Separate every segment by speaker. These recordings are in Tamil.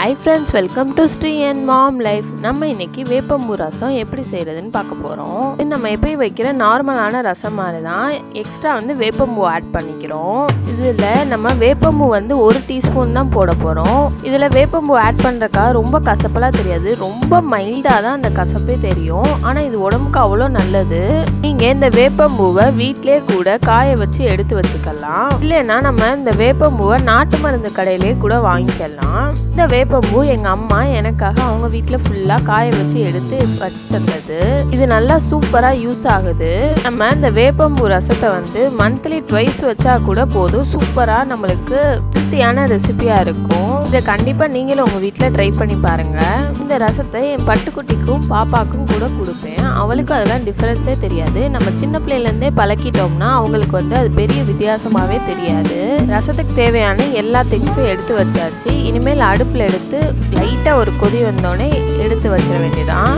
Speaker 1: Hi friends, welcome to Sri and Mom Life. நம்ம இன்னைக்கு வேப்பம்பூ ரசம் எப்படி செய்யறதுன்னு பார்க்க போறோம். இது நம்ம எப்பவும் வைக்கிற நார்மலான ரசம் மாதிரி தான். எக்ஸ்ட்ரா வேப்பம்பூ ஆட் பண்ணிக்கிறோம். இதுல நம்ம வேப்பம்பூ 1 டீஸ்பூன் தான் போட போறோம். இதுல வேப்பம்பூ ஆட் பண்றதுக்கா ரொம்ப கசப்பெல்லாம் தெரியாது. ரொம்ப மைல்டா தான் அந்த கசப்பே தெரியும். ஆனா இது உடம்புக்கு அவ்வளோ நல்லது. நீங்க இந்த வேப்பம்பூவை வீட்டிலே கூட காய வச்சு எடுத்து வச்சுக்கலாம். இல்லைன்னா நம்ம இந்த வேப்பம்பூவை நாட்டு மருந்து கடையிலே கூட வாங்கிக்கலாம். இந்த வேப்பம்பூ எங்க அம்மா எனக்காக அவங்க வீட்ல ஃபுல்லா காய வச்சு எடுத்து வச்சு தந்தது. இது நல்லா சூப்பரா யூஸ் ஆகுது. நம்ம இந்த வேப்பம்பூ ரசத்தை மந்த்லி ட்வைஸ் வச்சா கூட போதும். சூப்பரா நம்மளுக்கு ஹெல்த்தியான ரெசிபியா இருக்கும். இதை கண்டிப்பா நீங்களும் உங்க வீட்ல ட்ரை பண்ணி பாருங்க. இந்த ரசத்தை என் பட்டுக்குட்டிக்கும் பாப்பாக்கும் கூட கொடுப்பேன். அவளுக்கு அதெல்லாம் டிஃபரன்ஸே தெரியாது. நம்ம சின்ன பிள்ளைல இருந்தே பழக்கிட்டோம்னா அவங்களுக்கு அது பெரிய வித்தியாசமாவே தெரியாது. ரசத்துக்கு தேவையான எல்லா திங்ஸும் எடுத்து வச்சாச்சு. இனிமேல் அடுப்புல எடுத்து லைட்டா ஒரு கொதி வந்தோடனே எடுத்து வச்சிட வேண்டியதான்.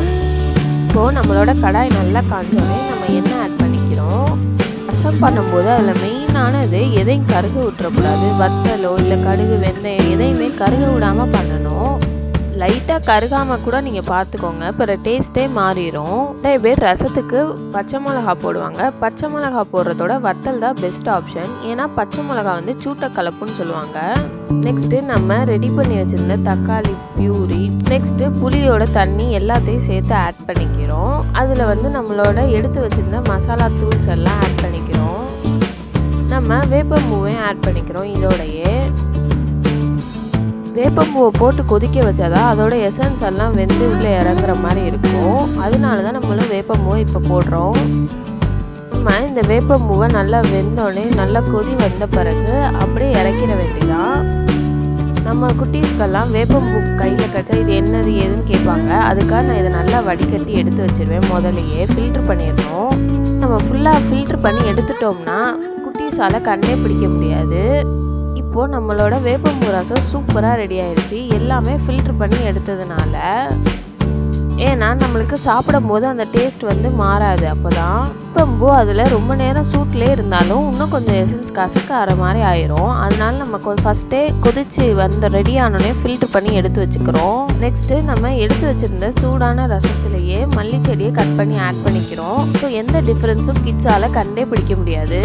Speaker 1: இப்போ நம்மளோட கடாய் நல்லா காஞ்சோடனே நம்ம எண்ணெய் ஆட் பண்ணிக்கிறோம். ரசம் பண்ணும்போது அதில் மெயினானது எதையும் கருக விட்டுறக்கூடாது. வத்தலோ இல்லை கடுகு வெந்தயம் எதையுமே கருக விடாமல் பண்ணணும். லைட்டாக கருகாமல் கூட நீங்கள் பார்த்துக்கோங்க. அப்புறம் டேஸ்ட்டே மாறிடும். நிறைய பேர் ரசத்துக்கு பச்சை மிளகா போடுவாங்க. பச்சை மிளகா போடுறதோட வத்தல் தான் பெஸ்ட் ஆப்ஷன். ஏன்னா பச்சை மிளகா சூட்டை கலப்புன்னு சொல்லுவாங்க. நெக்ஸ்ட்டு நம்ம ரெடி பண்ணி வச்சுருந்த தக்காளி பியூரி, நெக்ஸ்ட்டு புளியோட தண்ணி எல்லாத்தையும் சேர்த்து ஆட் பண்ணிக்கிறோம். அதில் நம்மளோட எடுத்து வச்சுருந்த மசாலா தூள்ஸ் எல்லாம் ஆட் பண்ணிக்கிறோம். நம்ம வேப்பம்பூவையும் ஆட் பண்ணிக்கிறோம். இதோடையே வேப்பம்பூவை போட்டு கொதிக்க வச்சாதான் அதோட எசன்ஸ் எல்லாம் வெந்து உள்ளே இறங்குற மாதிரி இருக்கும். அதனால தான் நம்மளும் வேப்பம்பூவை இப்போ போடுறோம். நம்ம இந்த வேப்பம்பூவை நல்லா வெந்தோடனே நல்லா கொதி வந்த பிறகு அப்படியே இறக்கிற வேண்டியதான். நம்ம குட்டீஸ்க்கெல்லாம் வேப்பம்பூ கையில் கச்சா இது என்னது ஏதுன்னு கேட்பாங்க. அதுக்காக நான் இதை நல்லா வடிகட்டி எடுத்து வச்சிருவேன். முதலையே ஃபில்ட்ரு பண்ணிடணும். நம்ம ஃபுல்லாக ஃபில்ட்ரு பண்ணி எடுத்துட்டோம்னா குட்டீஸால் கண்ணே பிடிக்க முடியாது. இப்போது நம்மளோட வேப்பம்பூ ரசம் சூப்பராக ரெடி ஆயிடுச்சு. எல்லாமே ஃபில்ட்ரு பண்ணி எடுத்ததுனால. ஏன்னா நம்மளுக்கு சாப்பிடும் போது அந்த டேஸ்ட் மாறாது. அப்போ தான் வேப்பம்பூ அதில் ரொம்ப நேரம் சூட்லேயே இருந்தாலும் இன்னும் கொஞ்சம் எசன்ஸ் கசக்க ஆற மாதிரி ஆயிரும். அதனால நம்ம ஃபஸ்ட்டே கொதிச்சு ரெடி ஆனோடனே ஃபில்ட்ரு பண்ணி எடுத்து வச்சுக்கிறோம். நெக்ஸ்ட்டு நம்ம எடுத்து வச்சுருந்த சூடான ரசத்துலேயே மல்லி செடியை கட் பண்ணி ஆட் பண்ணிக்கிறோம். ஸோ எந்த டிஃப்ரென்ஸும் கிட்ஸால் கண்டே பிடிக்க முடியாது.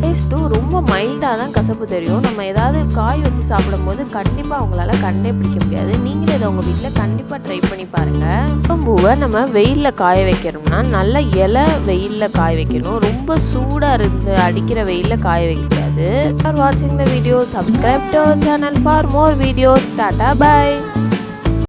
Speaker 1: டேஸ்ட்டும் ரொம்ப மைல்டாக தான் கசப்பு தெரியும். நம்ம ஏதாவது காய் வச்சு சாப்பிடும்போது கண்டிப்பாக அவங்களால கண்டே பிடிக்க முடியாது. நீங்களே இதை உங்கள் வீட்டில் கண்டிப்பாக ட்ரை பண்ணி பாருங்கள். வேப்பம்பூவை நம்ம வெயிலில் காய வைக்கணும்னா நல்ல இலை வெயிலில் காய வைக்கணும். ரொம்ப சூடாக இருந்து அடிக்கிற வெயிலில் காய வைக்காது. For watching the video, subscribe to our channel for more videos. Tata bye.